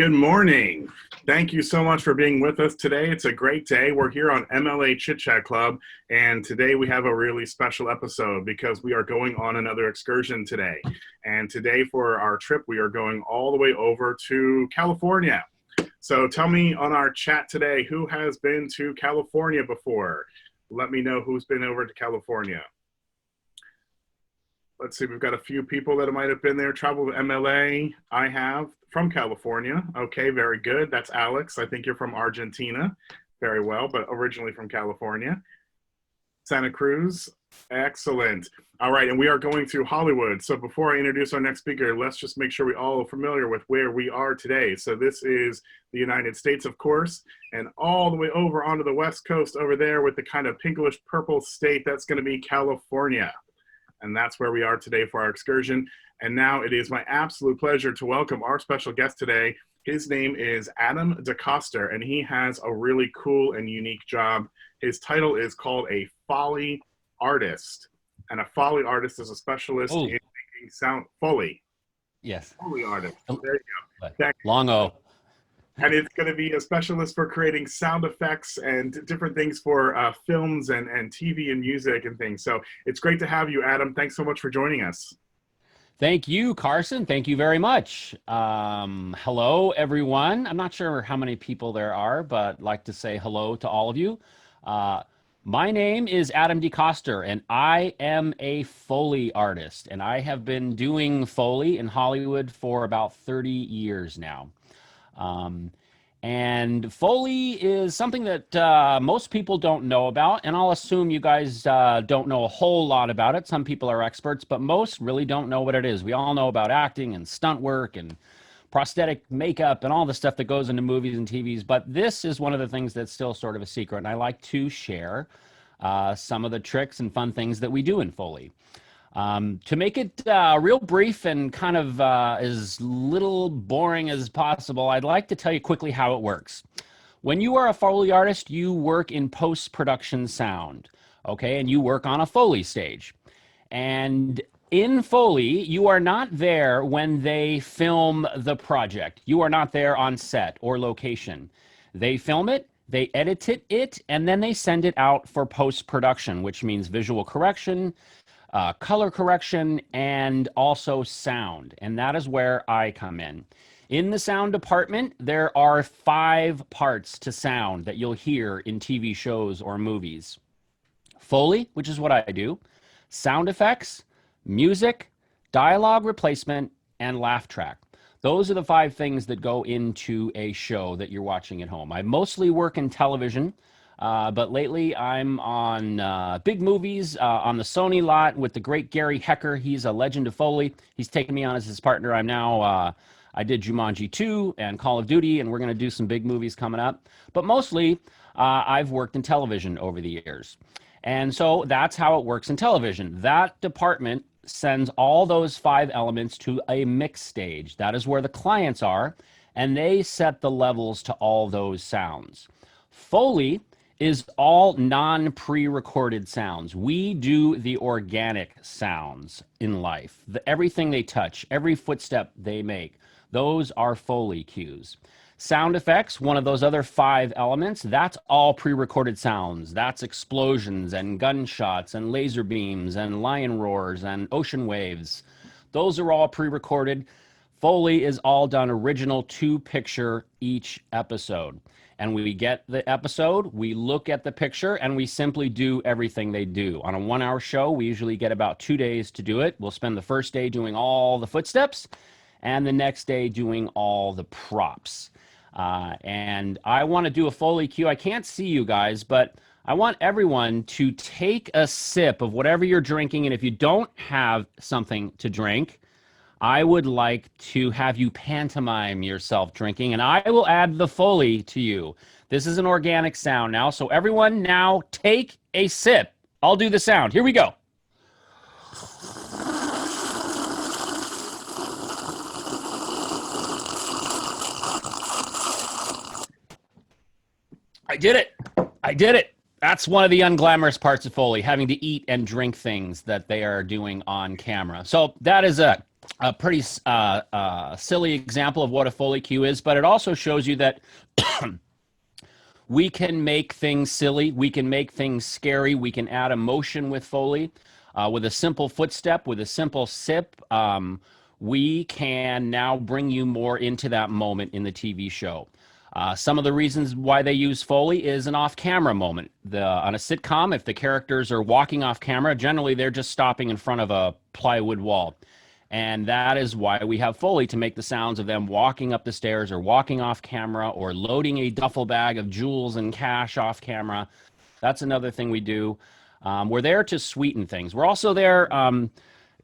Good morning. Thank you so much for being with us today. It's a great day. We're here on MLA Chit Chat Club, and today we have a really special episode because we are going on another excursion today. And today for our trip, we are going all the way over to California. So tell me on our chat today, who has been to California before? Let me know who's been over to California. Let's see, we've got a few people that might have been there. Traveled with MLA. I have, from California. Okay, very good. That's Alex. I think you're from Argentina. Very well, but originally from California. Santa Cruz. Excellent. All right, and we are going through Hollywood. So before I introduce our next speaker, let's just make sure we all are familiar with where we are today. So this is the United States, of course, and all the way over onto the West Coast over there with the kind of pinkish purple state, that's going to be California. And that's where we are today for our excursion. And now it is my absolute pleasure to welcome our special guest today. His name is Adam DeCoster, and he has a really cool and unique job. His title is called a Foley artist. And a Foley artist is a specialist in making sound. Foley. Yes. Foley artist. There you go. Long O. And it's going to be a specialist for creating sound effects and different things for films and TV and music and things. So it's great to have you, Adam. Thanks so much for joining us. Thank you, Carson. Thank you very much. Hello, everyone. I'm not sure how many people there are, but I'd like to say hello to all of you. My name is Adam DeCoster, and I am a Foley artist. And I have been doing Foley in Hollywood for about 30 years now. And Foley is something that most people don't know about, and I'll assume you guys don't know a whole lot about it. Some people are experts, but most really don't know what it is. We all know about acting and stunt work and prosthetic makeup and all the stuff that goes into movies and TVs, but this is one of the things that's still sort of a secret, and I like to share some of the tricks and fun things that we do in Foley. To make it real brief and kind of as little boring as possible, I'd like to tell you quickly how it works. When you are a Foley artist, you work in post-production sound, okay? And you work on a Foley stage. And in Foley, you are not there when they film the project. You are not there on set or location. They film it, they edit it, and then they send it out for post-production, which means visual correction, color correction, and also sound. And that is where I come in. In the sound department, there are 5 parts to sound that you'll hear in TV shows or movies. Foley, which is what I do, sound effects, music, dialogue replacement, and laugh track. Those are the 5 things that go into a show that you're watching at home. I mostly work in television, but lately I'm on big movies on the Sony lot with the great Gary Hecker. He's a legend of Foley. He's taken me on as his partner. I'm now, I did Jumanji 2 and Call of Duty, and we're going to do some big movies coming up. But mostly I've worked in television over the years. And so that's how it works in television. That department sends all those 5 elements to a mix stage. That is where the clients are, and they set the levels to all those sounds. Foley is all non-pre-recorded sounds. We do the organic sounds in life. Everything they touch, every footstep they make, those are Foley cues. Sound effects, one of those other 5 elements, that's all pre-recorded sounds. That's explosions and gunshots and laser beams and lion roars and ocean waves. Those are all pre-recorded. Foley is all done original to picture each episode. And we get the episode, we look at the picture, and we simply do everything they do. On a 1-hour show, we usually get about 2 days to do it. We'll spend the first day doing all the footsteps, and the next day doing all the props. And I want to do a Foley cue. I can't see you guys, but I want everyone to take a sip of whatever you're drinking, and if you don't have something to drink, I would like to have you pantomime yourself drinking, and I will add the Foley to you. This is an organic sound now, so everyone now take a sip. I'll do the sound. Here we go. I did it. I did it. That's one of the unglamorous parts of Foley, having to eat and drink things that they are doing on camera. So that is a pretty silly example of what a Foley cue is, but it also shows you that we can make things silly, we can make things scary, we can add emotion with Foley. With a simple footstep, with a simple sip, we can now bring you more into that moment in the TV show. Some of the reasons why they use Foley is an off-camera moment. On a sitcom, if the characters are walking off camera, generally they're just stopping in front of a plywood wall. And that is why we have Foley, to make the sounds of them walking up the stairs or walking off camera or loading a duffel bag of jewels and cash off camera. That's another thing we do. We're there to sweeten things. We're also there,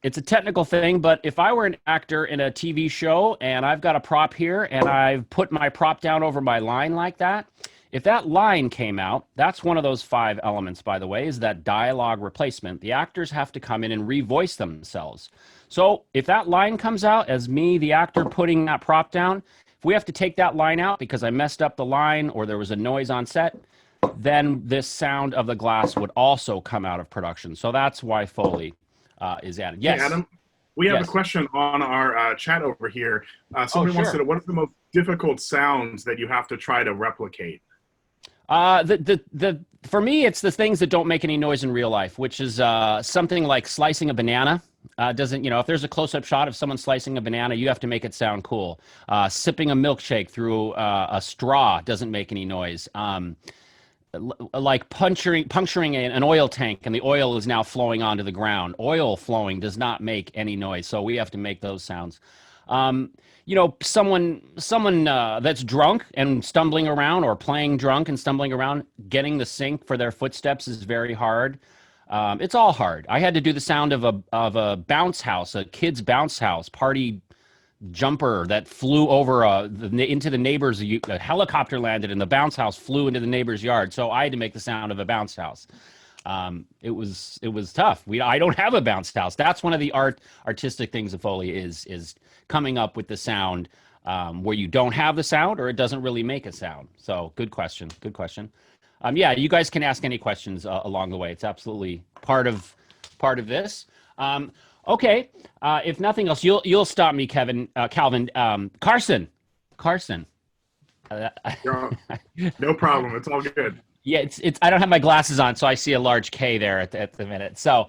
it's a technical thing, but if I were an actor in a TV show and I've got a prop here and I've put my prop down over my line like that, if that line came out, that's one of those 5 elements, by the way, is that dialogue replacement. The actors have to come in and revoice themselves. So if that line comes out as me, the actor, putting that prop down, if we have to take that line out because I messed up the line or there was a noise on set, then this sound of the glass would also come out of production. So that's why Foley is added. Yes, hey, Adam, we have a question on our chat over here. Somebody wants to know, what are the most difficult sounds that you have to try to replicate? For me, it's the things that don't make any noise in real life, which is something like slicing a banana. If there's a close-up shot of someone slicing a banana, you have to make it sound cool. Sipping a milkshake through a straw doesn't make any noise. Like puncturing an oil tank and the oil is now flowing onto the ground. Oil flowing does not make any noise, so we have to make those sounds. Someone that's drunk and stumbling around, or playing drunk and stumbling around, getting the sync for their footsteps is very hard. It's all hard. I had to do the sound of a bounce house, a kid's bounce house, party jumper that flew over into the neighbor's. A helicopter landed and the bounce house flew into the neighbor's yard. So I had to make the sound of a bounce house. It was tough. I don't have a bounce house. That's one of the artistic things of Foley is coming up with the sound where you don't have the sound or it doesn't really make a sound. So good question. Good question. Yeah, you guys can ask any questions along the way. It's absolutely part of this. Okay, if nothing else, you'll stop me, Calvin. Carson. No problem. It's all good. Yeah, it's. I don't have my glasses on, so I see a large K there at the minute. So,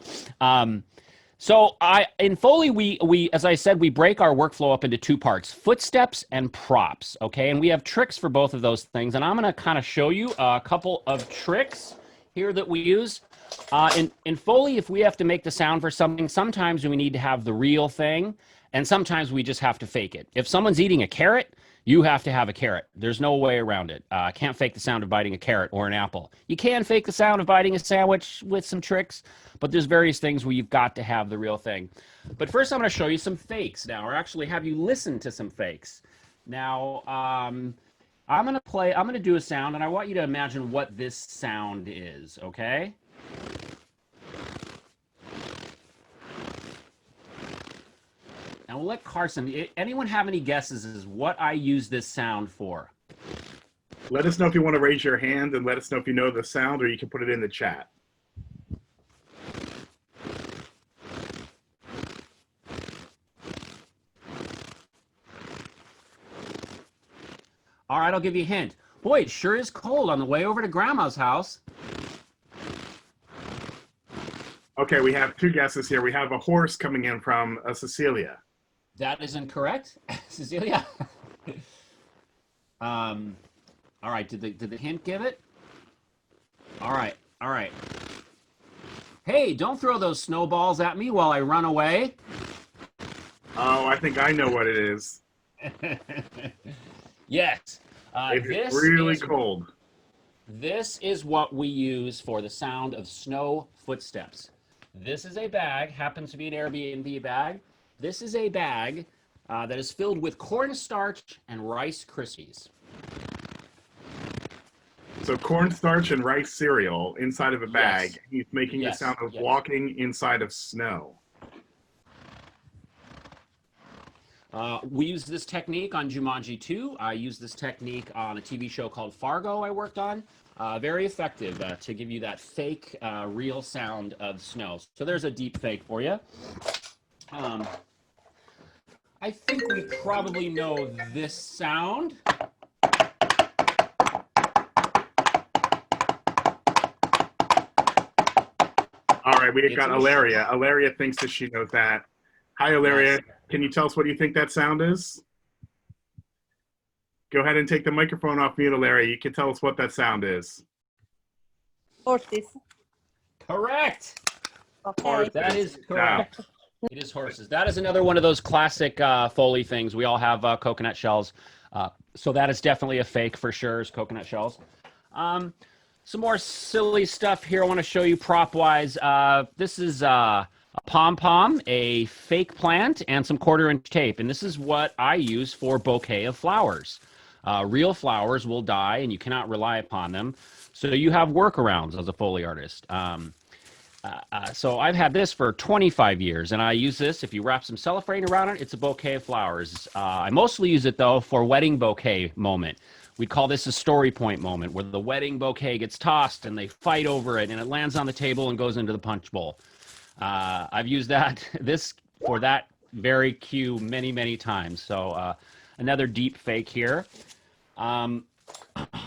in Foley, we as I said, we break our workflow up into 2 parts: footsteps and props. Okay, and we have tricks for both of those things, and I'm going to kind of show you a couple of tricks here that we use. In Foley, if we have to make the sound for something, sometimes we need to have the real thing, and sometimes we just have to fake it. If someone's eating a carrot, you have to have a carrot. There's no way around it. Can't fake the sound of biting a carrot or an apple. You can fake the sound of biting a sandwich with some tricks, but there's various things where you've got to have the real thing. But first, I'm going to show you some fakes now, or actually have you listen to some fakes. Now, I'm going to do a sound, and I want you to imagine what this sound is, okay? Now we'll let Carson, anyone have any guesses as what I use this sound for? Let us know if you want to raise your hand, and let us know if you know the sound, or you can put it in the chat. All right, I'll give you a hint. Boy, it sure is cold on the way over to Grandma's house. Okay, we have 2 guesses here. We have a horse coming in from Cecilia. That is incorrect, Cecilia. All right, did the hint give it? All right. Hey, don't throw those snowballs at me while I run away. Oh, I think I know what it is. Yes. It's really cold. This is what we use for the sound of snow footsteps. This is a bag, happens to be an Airbnb bag. This is a bag that is filled with cornstarch and Rice Krispies. So cornstarch and rice cereal inside of a bag. Yes. He's making the sound of walking inside of snow. We use this technique on Jumanji 2. I use this technique on a TV show called Fargo I worked on. Very effective to give you that fake, real sound of snow. So there's a deep fake for you. I think we probably know this sound. All right, we It's got a machine. Ilaria. Ilaria thinks that she knows that. Hi, Ilaria. Yes. Can you tell us what you think that sound is? Go ahead and take the microphone off mute, Ilaria. You can tell us what that sound is. Horses. Correct. Okay. That is correct. It is horses. That is another one of those classic Foley things. We all have coconut shells. So that is definitely a fake for sure, is coconut shells. Some more silly stuff here I want to show you prop-wise. This is a pom-pom, a fake plant, and some quarter-inch tape. And this is what I use for bouquet of flowers. Real flowers will die, and you cannot rely upon them. So you have workarounds as a Foley artist. So I've had this for 25 years, and I use this. If you wrap some cellophane around it, it's a bouquet of flowers. I mostly use it, though, for wedding bouquet moment. We call this a story point moment, where the wedding bouquet gets tossed, and they fight over it, and it lands on the table and goes into the punch bowl. I've used this for that very cue many, many times. So another deep fake here.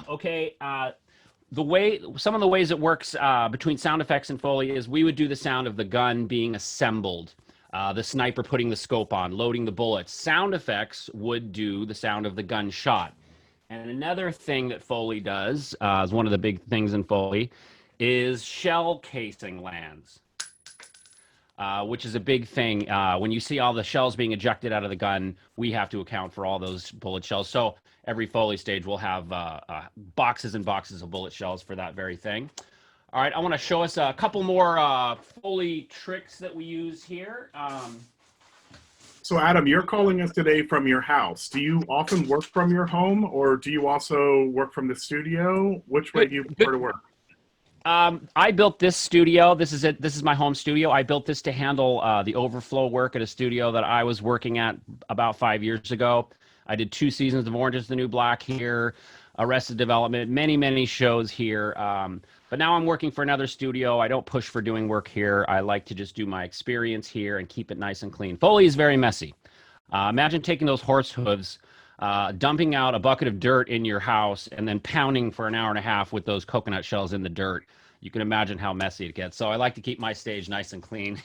Okay. Some of the ways it works between sound effects and Foley is we would do the sound of the gun being assembled, the sniper putting the scope on, loading the bullets. Sound effects would do the sound of the gun shot. And another thing that Foley does, is one of the big things in Foley, is shell casing lands, which is a big thing. When you see all the shells being ejected out of the gun, we have to account for all those bullet shells. So every Foley stage will have boxes and boxes of bullet shells for that very thing. All right, I want to show us a couple more Foley tricks that we use here. So, Adam, you're calling us today from your house. Do you often work from your home, or do you also work from the studio? Which way do you prefer to work? I built this studio. This is it. This is my home studio. I built this to handle the overflow work at a studio that I was working at about 5 years ago. I did 2 seasons of Orange is the New Black here, Arrested Development, many, many shows here. But now I'm working for another studio. I don't push for doing work here. I like to just do my experience here and keep it nice and clean. Foley is very messy. Imagine taking those horse hooves, dumping out a bucket of dirt in your house, and then pounding for an hour and a half with those coconut shells in the dirt. You can imagine how messy it gets. So I like to keep my stage nice and clean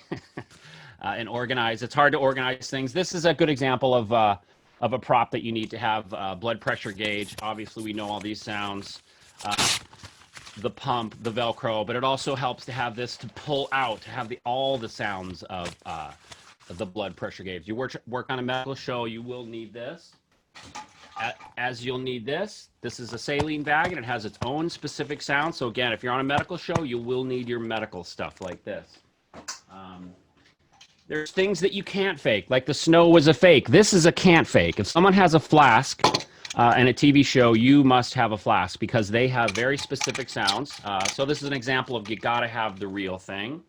and organized. It's hard to organize things. This is a good example of a prop that you need to have. Blood pressure gauge. Obviously, we know all these sounds. The pump, the Velcro, but it also helps to have this to pull out, to have all the sounds of the blood pressure gauge. You work on a medical show, you will need this. As you'll need this. This is a saline bag, and it has its own specific sound. So again, if you're on a medical show, you will need your medical stuff like this. There's things that you can't fake, like the snow was a fake. This is a can't fake. If someone has a flask and a TV show, you must have a flask because they have very specific sounds. So this is an example of you gotta have the real thing.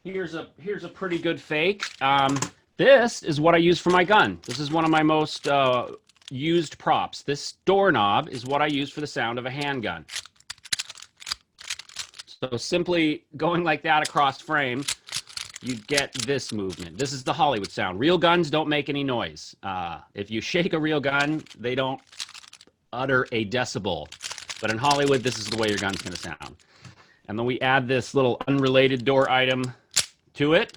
Here's a pretty good fake. This is what I use for my gun. This is one of my most used props. This doorknob is what I use for the sound of a handgun. So simply going like that across frame, you get this movement. This is the Hollywood sound. Real guns don't make any noise. If you shake a real gun, they don't utter a decibel. But in Hollywood, this is the way your gun's gonna sound. And then we add this little unrelated door item to it.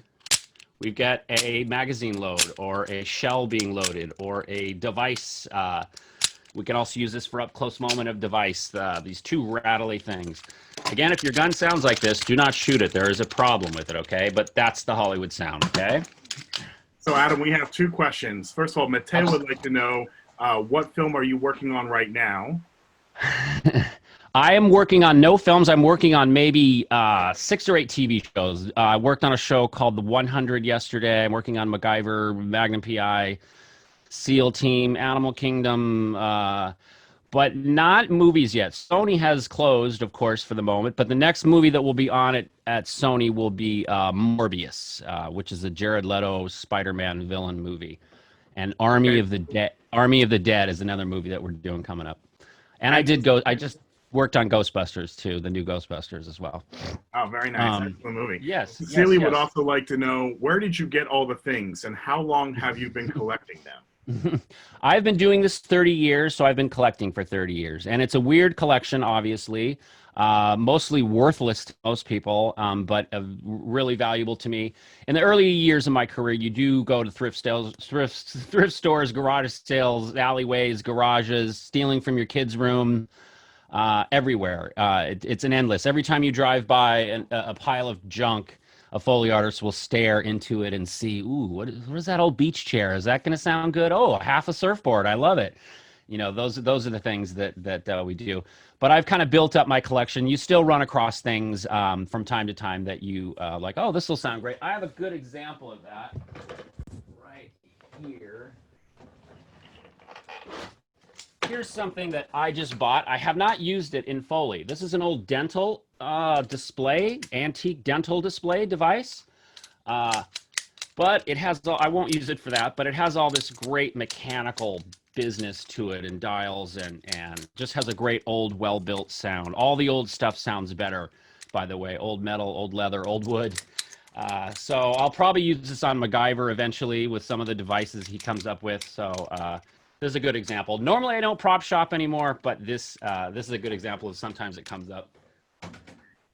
We get a magazine load or a shell being loaded or a device. We can also use this for up close moment of device, these 2 rattly things. Again, if your gun sounds like this, do not shoot it. There is a problem with it, okay? But that's the Hollywood sound, okay? So, Adam, we have 2 questions. First of all, Mateo would like to know, what film are you working on right now? I am working on no films. I'm working on maybe 6 or 8 TV shows. I worked on a show called The 100 yesterday. I'm working on MacGyver, Magnum PI, SEAL Team, Animal Kingdom, but not movies yet. Sony has closed, of course, for the moment, but the next movie that will be on it at Sony will be Morbius, which is a Jared Leto Spider-Man villain movie. And Army of the Dead is another movie that we're doing coming up. And I Worked on Ghostbusters too, the new Ghostbusters as well. Oh, very nice. Excellent movie. Yes. Cecilia would also like to know, where did you get all the things and how long have you been collecting them? I've been doing this 30 years, so I've been collecting for 30 years. And it's a weird collection, obviously, mostly worthless to most people, but really valuable to me. In the early years of my career, you do go to thrift stores, garage sales, alleyways, garages, stealing from your kid's room, everywhere. It's an endless. Every time you drive by a pile of junk, a Foley artist will stare into it and see, ooh, what is that old beach chair? Is that going to sound good? Oh, half a surfboard. I love it. You know, those are the things that we do. But I've kind of built up my collection. You still run across things from time to time that you like, oh, this will sound great. I have a good example of that right here. Here's something that I just bought. I have not used it in Foley. This is an old dental display, antique dental display device. But it has, I won't use it for that, but it has all this great mechanical business to it and dials and just has a great old, well-built sound. All the old stuff sounds better, by the way. Old metal, old leather, old wood. So I'll probably use this on MacGyver eventually with some of the devices he comes up with. So this is a good example. Normally I don't prop shop anymore, but this is a good example of sometimes it comes up.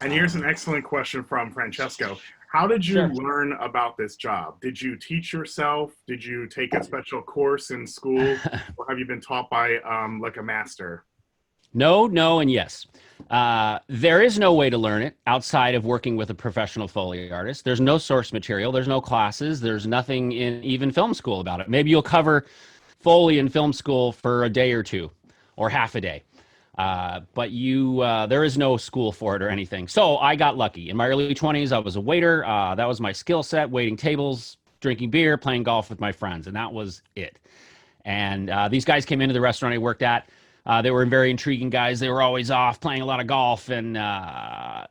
And here's an excellent question from Francesco. How did you learn about this job? Did you teach yourself? Did you take a special course in school? Or have you been taught by like a master? No, and yes. There is no way to learn it outside of working with a professional Foley artist. There's no source material. There's no classes. There's nothing in even film school about it. Maybe you'll cover Foley in film school for a day or two or half a day. But there is no school for it or anything. So I got lucky. In my early 20s, I was a waiter. That was my skill set, waiting tables, drinking beer, playing golf with my friends. And that was it. And these guys came into the restaurant I worked at. They were very intriguing guys. They were always off playing a lot of golf. And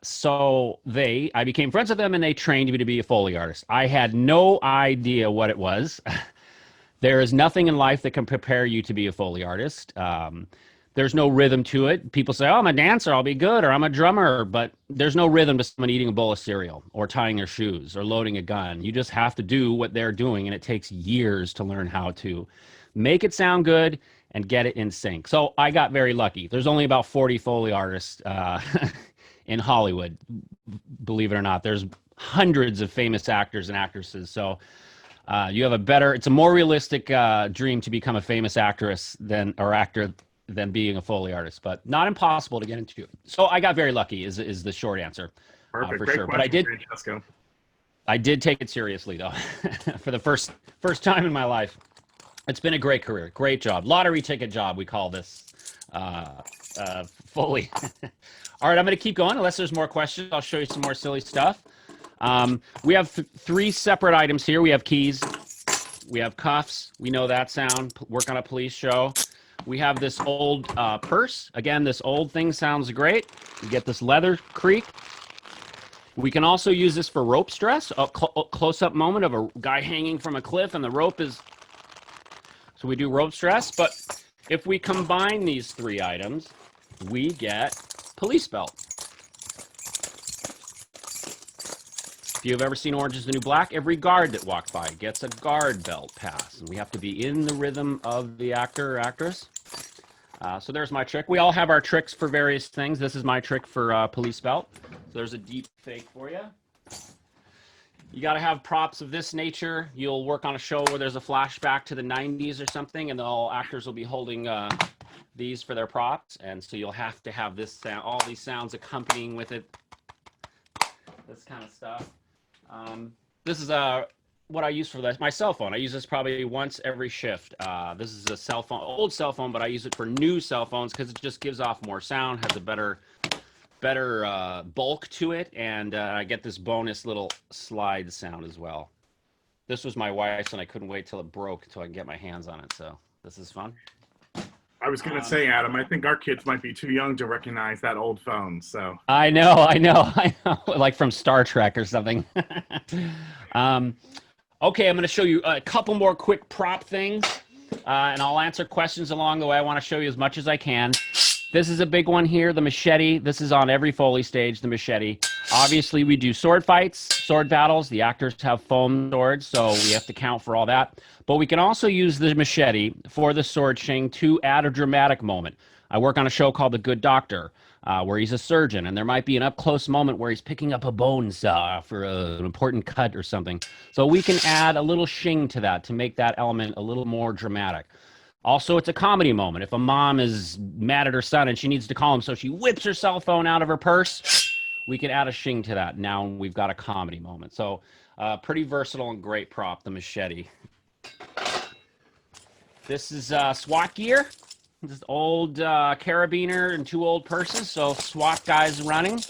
so I became friends with them and they trained me to be a Foley artist. I had no idea what it was. There is nothing in life that can prepare you to be a Foley artist. There's no rhythm to it. People say, oh, I'm a dancer, I'll be good, or I'm a drummer, but there's no rhythm to someone eating a bowl of cereal or tying their shoes or loading a gun. You just have to do what they're doing, and it takes years to learn how to make it sound good and get it in sync. So I got very lucky. There's only about 40 Foley artists in Hollywood, believe it or not. There's hundreds of famous actors and actresses. So you have it's a more realistic dream to become a famous actress actor than being a Foley artist, but not impossible to get into. So I got very lucky is the short answer. Perfect. For Great sure. Question, But Francesco. I did take it seriously though, for the first time in my life. It's been a great career, great job. Lottery ticket job, we call this Foley. All right, I'm gonna keep going unless there's more questions. I'll show you some more silly stuff. We have three separate items here. We have keys, we have cuffs. We know that sound, work on a police show. We have this old purse. Again, this old thing sounds great. You get this leather creak. We can also use this for rope stress, a close-up moment of a guy hanging from a cliff and the rope is... So we do rope stress, but if we combine these three items, we get police belt. If you've ever seen Orange is the New Black, every guard that walks by gets a guard belt pass. And we have to be in the rhythm of the actor or actress. So there's my trick. We all have our tricks for various things. This is my trick for police belt. So there's a deep fake for you. You got to have props of this nature. You'll work on a show where there's a flashback to the 90s or something, and all actors will be holding these for their props. And so you'll have to have this sound, all these sounds accompanying with it. This kind of stuff. This is what I use for this. My cell phone. I use this probably once every shift. This is a cell phone, old cell phone, but I use it for new cell phones because it just gives off more sound, has a better bulk to it, and I get this bonus little slide sound as well. This was my wife's, and I couldn't wait till it broke until I can get my hands on it. So this is fun. I was going to say, Adam, I think our kids might be too young to recognize that old phone. So I know, like from Star Trek or something. Okay, I'm going to show you a couple more quick prop things, and I'll answer questions along the way. I want to show you as much as I can. This is a big one here, the machete. This is on every Foley stage, the machete. Obviously, we do sword fights, sword battles. The actors have foam swords, so we have to count for all that. But we can also use the machete for the sword shing to add a dramatic moment. I work on a show called The Good Doctor, where he's a surgeon, and there might be an up-close moment where he's picking up a bone saw for an important cut or something. So we can add a little shing to that to make that element a little more dramatic. Also, it's a comedy moment. If a mom is mad at her son and she needs to call him, so she whips her cell phone out of her purse, we can add a shing to that. Now we've got a comedy moment. So pretty versatile and great prop, the machete. This is SWAT gear. This is old carabiner and 2 old purses, so SWAT guys running.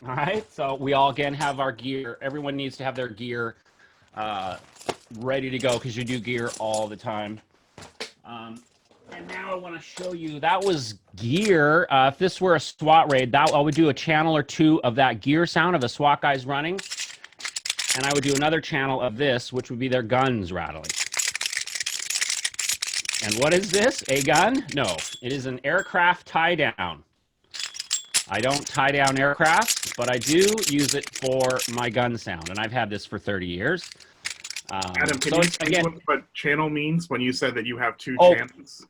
All right, so we all, again, have our gear. Everyone needs to have their gear ready to go because you do gear all the time. And now I want to show you, that was gear. If this were a SWAT raid, I would do a channel or 2 of that gear sound of the SWAT guys running. And I would do another channel of this, which would be their guns rattling. And what is this? A gun? No, it is an aircraft tie down. I don't tie down aircraft, but I do use it for my gun sound. And I've had this for 30 years. Adam, can you explain what channel means when you said that you have 2 channels?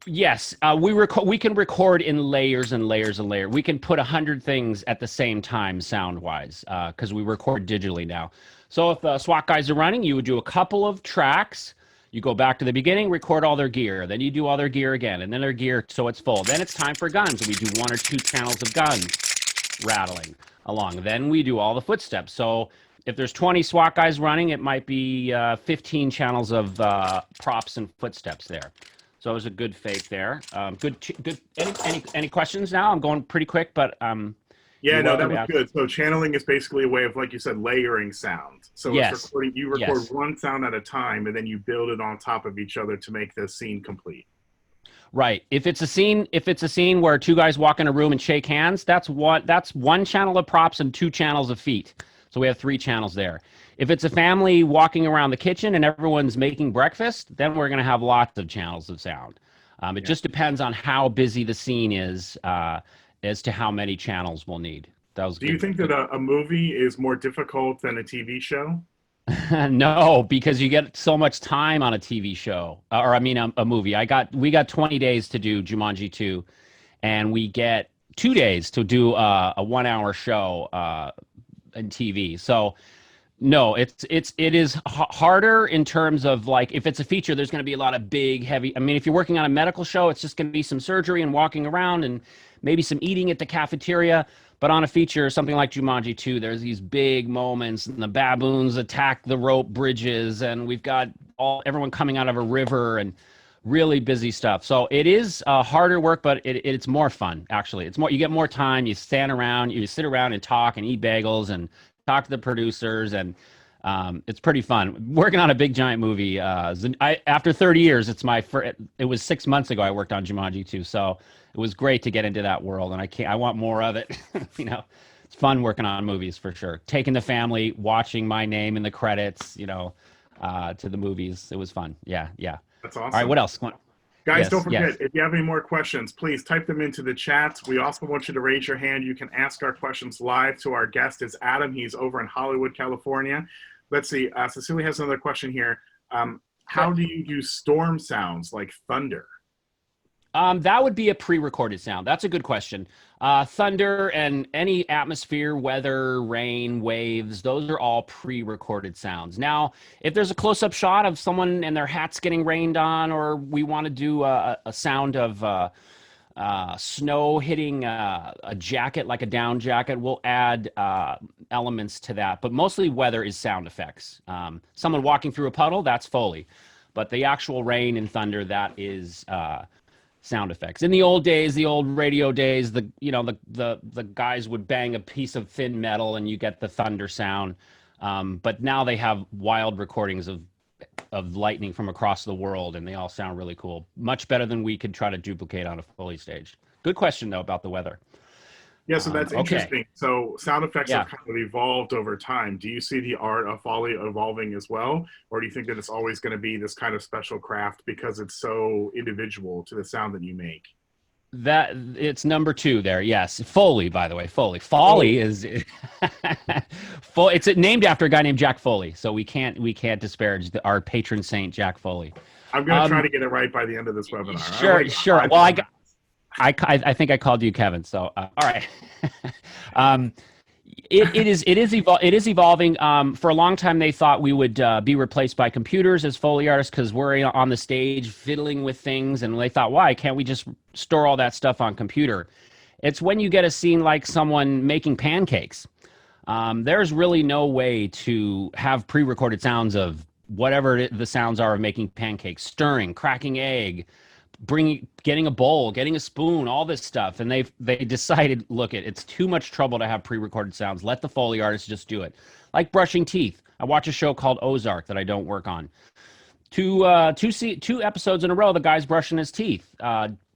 Yes, we can record in layers and layers and layers. We can put 100 things at the same time sound-wise because we record digitally now. So if the SWAT guys are running, you would do a couple of tracks. You go back to the beginning, record all their gear. Then you do all their gear again, and then their gear so it's full. Then it's time for guns. We do 1 or 2 channels of guns rattling along. Then we do all the footsteps. So if there's 20 SWAT guys running, it might be 15 channels of props and footsteps there. So it was a good fake there. Good. Any questions now? I'm going pretty quick, but yeah, no, that was good. So channeling is basically a way of, like you said, layering sound. So yes. You record one sound at a time, and then you build it on top of each other to make the scene complete. Right. If it's a scene where 2 guys walk in a room and shake hands, that's 1 channel of props and 2 channels of feet. So we have 3 channels there. If it's a family walking around the kitchen and everyone's making breakfast, then we're going to have lots of channels of sound. It just depends on how busy the scene is as to how many channels we'll need. That was. Do you think that a movie is more difficult than a TV show? No, because you get so much time on a TV show, or I mean a movie. We got 20 days to do Jumanji 2, and we get 2 days to do a 1-hour show in TV. So no, it is harder in terms of, like, if it's a feature, there's going to be a lot of big, heavy. I mean, if you're working on a medical show, it's just going to be some surgery and walking around and maybe some eating at the cafeteria. But on a feature, something like Jumanji 2, there's these big moments, and the baboons attack the rope bridges, and we've got everyone coming out of a river and really busy stuff. So it is harder work, but it's more fun, actually. You get more time. You stand around, you sit around and talk and eat bagels and talk to the producers, and it's pretty fun. Working on a big giant movie. After 30 years, it was 6 months ago I worked on Jumanji 2, so it was great to get into that world, and I want more of it. It's fun working on movies for sure. Taking the family, watching my name in the credits, to the movies. It was fun. Yeah. That's awesome. All right, what else? Guys, don't forget, if you have any more questions, please type them into the chat. We also want you to raise your hand. You can ask our questions live to our guest. It's Adam. He's over in Hollywood, California. Let's see. Cecilia has another question here. How do you do storm sounds like thunder? That would be a pre-recorded sound. That's a good question. Thunder and any atmosphere, weather, rain, waves, those are all pre-recorded sounds. Now, if there's a close-up shot of someone and their hat's getting rained on, or we want to do a sound of snow hitting a jacket, like a down jacket, we'll add elements to that. But mostly weather is sound effects. Someone walking through a puddle, that's Foley. But the actual rain and thunder, that is sound effects. In the old days, the old radio days, the guys would bang a piece of thin metal and you get the thunder sound. But now they have wild recordings of lightning from across the world, and they all sound really cool. Much better than we could try to duplicate on a Foley stage. Good question, though, about the weather. Yeah, so that's Okay. interesting. So sound effects have Yeah. kind of evolved over time. Do you see the art of Foley evolving as well? Or do you think that it's always going to be this kind of special craft because it's so individual to the sound that you make? That it's number two there. Yes, Foley. By the way, Foley. Oh, Foley is it's named after a guy named Jack Foley. So we can't disparage our patron saint Jack Foley. I'm going to try Um, to get it right by the end of this webinar. I only sure, got sure. five Well, more I minutes. I think I called you Kevin. So all right. um, it is evolving. For a long time, they thought we would be replaced by computers as Foley artists because we're on the stage fiddling with things, and they thought, why can't we just store all that stuff on computer? It's when you get a scene like someone making pancakes. There's really no way to have pre-recorded sounds of whatever the sounds are of making pancakes, stirring, cracking egg, getting a bowl, getting a spoon, all this stuff. And they decided, look, it's too much trouble to have pre-recorded sounds. Let the Foley artists just do it. Like brushing teeth. I watch a show called Ozark that I don't work on. Two episodes in a row, the guy's brushing his teeth.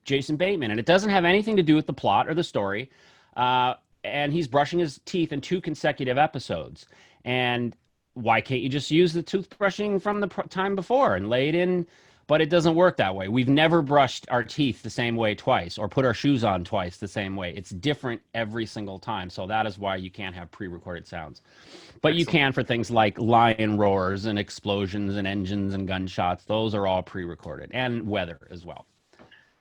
Jason Bateman, and it doesn't have anything to do with the plot or the story. And he's brushing his teeth in two consecutive episodes. And why can't you just use the toothbrushing from the time before and lay it in? But it doesn't work that way. We've never brushed our teeth the same way twice or put our shoes on twice the same way. It's different every single time. So that is why you can't have pre-recorded sounds. But you Excellent. can for things like lion roars and explosions and engines and gunshots. Those are all pre-recorded, and weather as well.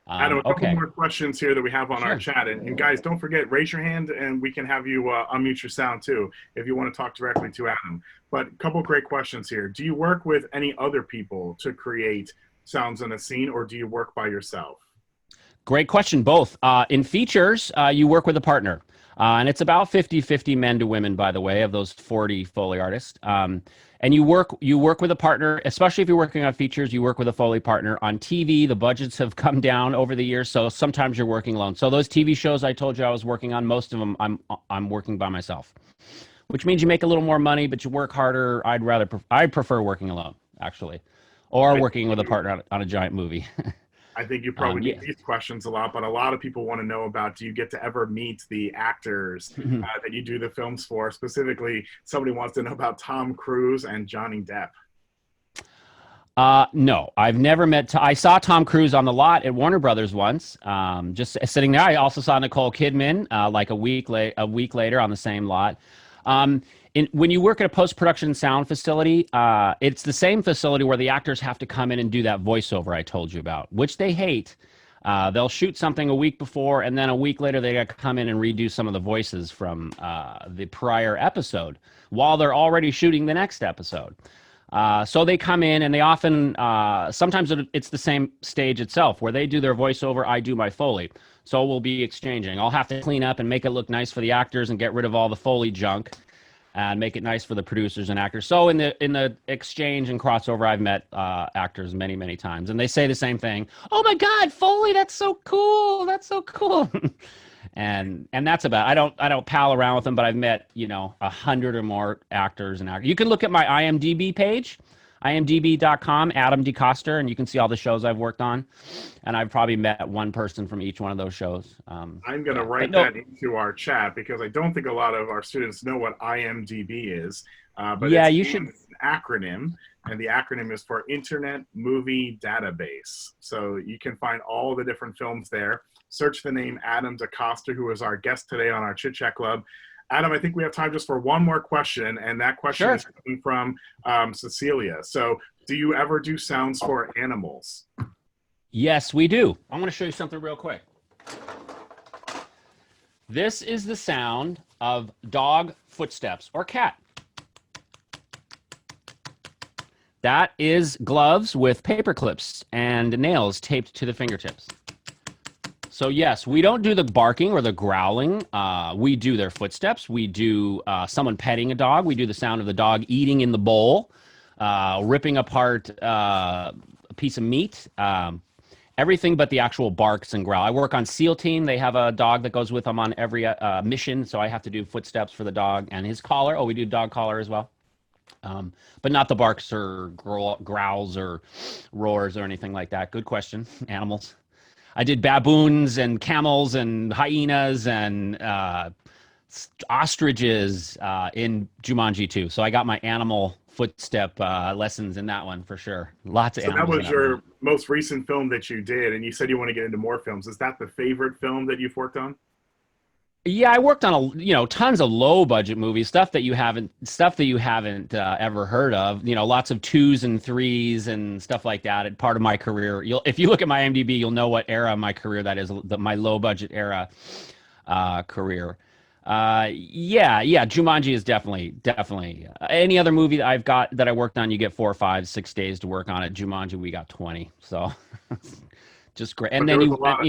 Adam, a couple Okay. more questions here that we have on our Sure. chat. And guys, don't forget, raise your hand and we can have you unmute your sound too if you want to talk directly to Adam. But a couple great questions here. Do you work with any other people to create sounds in a scene, or do you work by yourself? Great question, both. In features, you work with a partner. And it's about 50-50 men to women, by the way, of those 40 Foley artists. And you work with a partner, especially if you're working on features, you work with a Foley partner. On TV, the budgets have come down over the years, so sometimes you're working alone. So those TV shows I told you I was working on, most of them I'm working by myself, which means you make a little more money, but you work harder. I'd prefer working alone, actually, or I working with a partner on a giant movie. I think you probably Yeah. get these questions a lot, but a lot of people want to know about, do you get to ever meet the actors that you do the films for? Specifically, somebody wants to know about Tom Cruise and Johnny Depp. No, I've never met. I saw Tom Cruise on the lot at Warner Brothers once, just sitting there. I also saw Nicole Kidman like a week later on the same lot. When you work at a post-production sound facility, it's the same facility where the actors have to come in and do that voiceover I told you about, which they hate. They'll shoot something a week before, and then a week later they got to come in and redo some of the voices from the prior episode while they're already shooting the next episode. So they come in and they often, sometimes it's the same stage itself where they do their voiceover, I do my Foley. So we'll be exchanging. I'll have to clean up and make it look nice for the actors and get rid of all the Foley junk and make it nice for the producers and actors. So in the exchange and crossover, I've met actors many, many times, and they say the same thing. Oh my God, Foley, that's so cool. That's so cool. and that's about. I don't pal around with them, but I've met 100 or more actors and actors. You can look at my IMDb page, imdb.com, Adam DeCoster, and you can see all the shows I've worked on. And I've probably met one person from each one of those shows. I'm going to write that into our chat because I don't think a lot of our students know what IMDb is. But yeah, it's you should. an acronym, and the acronym is for Internet Movie Database. So you can find all the different films there. Search the name Adam DeCoster, who is our guest today on our Chit Chat Club. Adam, I think we have time just for one more question, and that question is coming from Cecilia. So do you ever do sounds for animals? Yes, we do. I want to show you something real quick. This is the sound of dog footsteps or cat. That is gloves with paper clips and nails taped to the fingertips. So yes, we don't do the barking or the growling. We do their footsteps. We do someone petting a dog. We do the sound of the dog eating in the bowl, ripping apart a piece of meat. Everything but the actual barks and growl. I work on SEAL team. They have a dog that goes with them on every mission, so I have to do footsteps for the dog and his collar. Oh, we do dog collar as well. But not the barks or growls or roars or anything like that. Good question. Animals. I did baboons and camels and hyenas and ostriches in Jumanji too. So I got my animal footstep lessons in that one for sure. Lots of So that animals. was your most recent film that you did, and you said you want to get into more films. Is that the favorite film that you've worked on? Yeah, I worked on tons of low budget movies, stuff that you haven't ever heard of. Lots of 2s and 3s and stuff like that. At part of my career, if you look at my IMDb, you'll know what era of my career that is. My low budget era career. Yeah. Jumanji is definitely. Any other movie that I worked on, you get 4, 5, 6 days to work on it. Jumanji, we got 20. So just great. And then a lot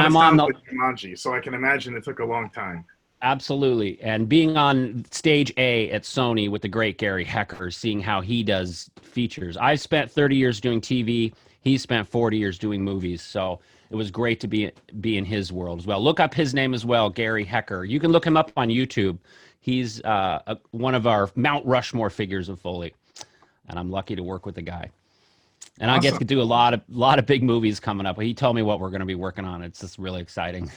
of sounds with Jumanji, so I can imagine it took a long time. Absolutely. And being on stage A at Sony with the great Gary Hecker, seeing how he does features. I spent 30 years doing TV. He spent 40 years doing movies. So it was great to be in his world as well. Look up his name as well, Gary Hecker. You can look him up on YouTube. He's one of our Mount Rushmore figures of Foley. And I'm lucky to work with the guy. And I get to do a lot of big movies coming up. He told me what we're going to be working on. It's just really exciting.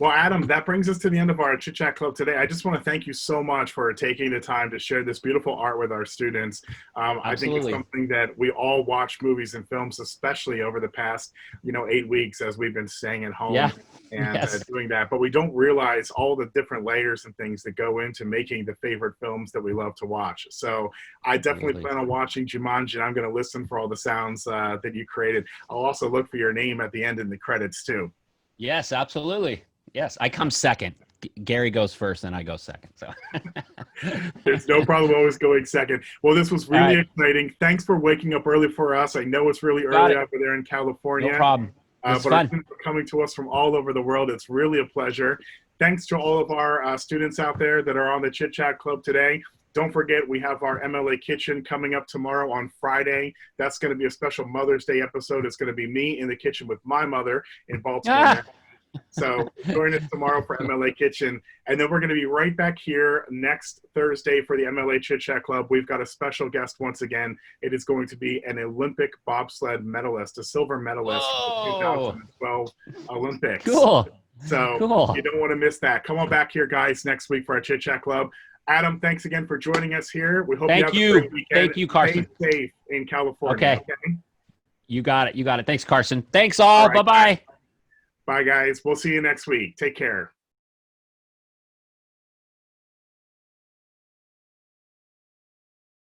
Well, Adam, that brings us to the end of our Chit Chat Club today. I just want to thank you so much for taking the time to share this beautiful art with our students. I think it's something that we all watch movies and films, especially over the past, 8 weeks as we've been staying at home and doing that. But we don't realize all the different layers and things that go into making the favorite films that we love to watch. So I definitely plan on watching Jumanji, and I'm going to listen for all the sounds that you created. I'll also look for your name at the end in the credits too. Yes, absolutely. Yes, I come second. Gary goes first, and I go second. So there's no problem always going second. Well, this was really exciting. Thanks for waking up early for us. I know it's really early over there in California. No problem. But fun. For coming to us from all over the world. It's really a pleasure. Thanks to all of our students out there that are on the Chit Chat Club today. Don't forget, we have our MLA Kitchen coming up tomorrow on Friday. That's going to be a special Mother's Day episode. It's going to be me in the kitchen with my mother in Baltimore. So join us tomorrow for MLA Kitchen. And then we're going to be right back here next Thursday for the MLA Chit Chat Club. We've got a special guest once again. It is going to be an Olympic bobsled medalist, a silver medalist for the 2012 Olympics. Cool. So you don't want to miss that. Come on back here, guys, next week for our Chit Chat Club. Adam, thanks again for joining us here. We hope you have a great weekend. Thank you, Carson. Stay safe in California. Okay. You got it. Thanks, Carson. Thanks all. Bye-bye. Bye, guys. We'll see you next week. Take care.